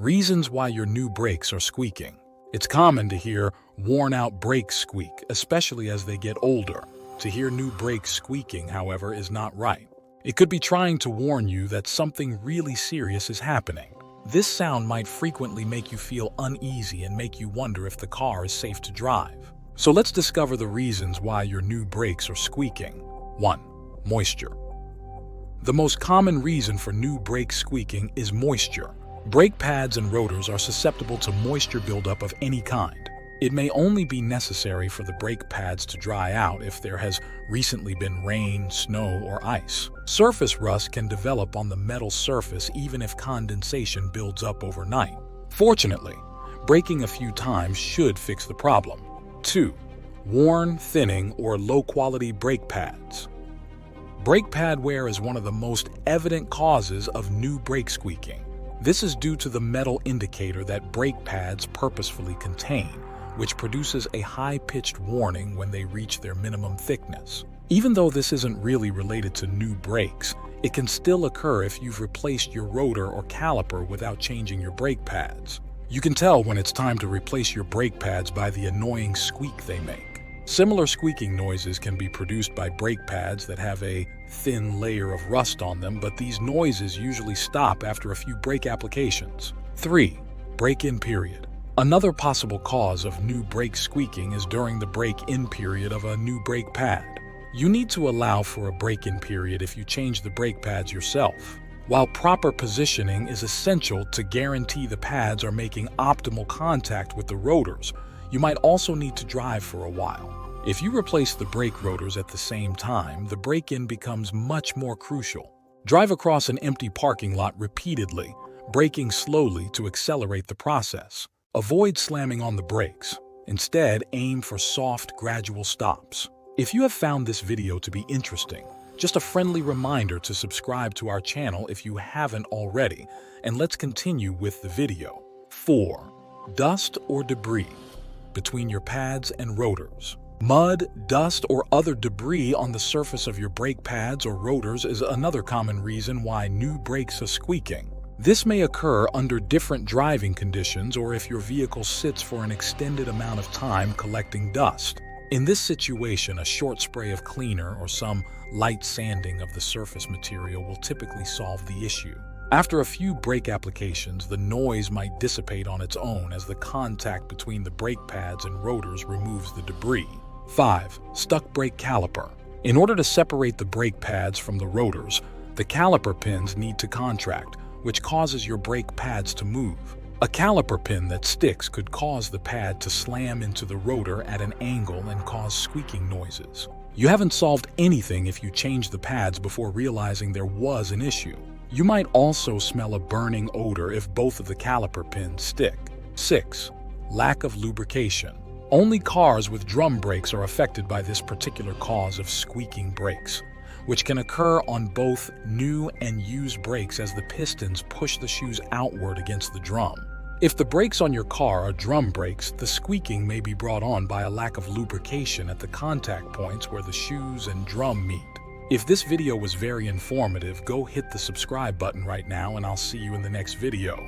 Reasons why your new brakes are squeaking. It's common to hear worn-out brakes squeak, especially as they get older. To hear new brakes squeaking, however, is not right. It could be trying to warn you that something really serious is happening. This sound might frequently make you feel uneasy and make you wonder if the car is safe to drive. So let's discover the reasons why your new brakes are squeaking. 1. Moisture. The most common reason for new brakes squeaking is moisture. Brake pads and rotors are susceptible to moisture buildup of any kind. It may only be necessary for the brake pads to dry out if there has recently been rain, snow, or ice. Surface rust can develop on the metal surface even if condensation builds up overnight. Fortunately, braking a few times should fix the problem. 2. Worn, thinning, or low-quality brake pads. Brake pad wear is one of the most evident causes of new brake squeaking. This is due to the metal indicator that brake pads purposefully contain, which produces a high-pitched warning when they reach their minimum thickness. Even though this isn't really related to new brakes, it can still occur if you've replaced your rotor or caliper without changing your brake pads. You can tell when it's time to replace your brake pads by the annoying squeak they make. Similar squeaking noises can be produced by brake pads that have a thin layer of rust on them, but these noises usually stop after a few brake applications. 3. Break-in period. Another possible cause of new brake squeaking is during the break-in period of a new brake pad. You need to allow for a break-in period if you change the brake pads yourself. While proper positioning is essential to guarantee the pads are making optimal contact with the rotors, you might also need to drive for a while. If you replace the brake rotors at the same time, the break-in becomes much more crucial. Drive across an empty parking lot repeatedly, braking slowly to accelerate the process. Avoid slamming on the brakes. Instead, aim for soft, gradual stops. If you have found this video to be interesting, just a friendly reminder to subscribe to our channel if you haven't already, and let's continue with the video. 4. Dust or debris between your pads and rotors. Mud, dust, or other debris on the surface of your brake pads or rotors is another common reason why new brakes are squeaking. This may occur under different driving conditions or if your vehicle sits for an extended amount of time collecting dust. In this situation, a short spray of cleaner or some light sanding of the surface material will typically solve the issue. After a few brake applications, the noise might dissipate on its own as the contact between the brake pads and rotors removes the debris. 5. Stuck brake caliper. In order to separate the brake pads from the rotors, the caliper pins need to contract, which causes your brake pads to move. A caliper pin that sticks could cause the pad to slam into the rotor at an angle and cause squeaking noises. You haven't solved anything if you change the pads before realizing there was an issue. You might also smell a burning odor if both of the caliper pins stick. 6. Lack of lubrication. Only cars with drum brakes are affected by this particular cause of squeaking brakes, which can occur on both new and used brakes as the pistons push the shoes outward against the drum. If the brakes on your car are drum brakes, the squeaking may be brought on by a lack of lubrication at the contact points where the shoes and drum meet. If this video was very informative, go hit the subscribe button right now and I'll see you in the next video.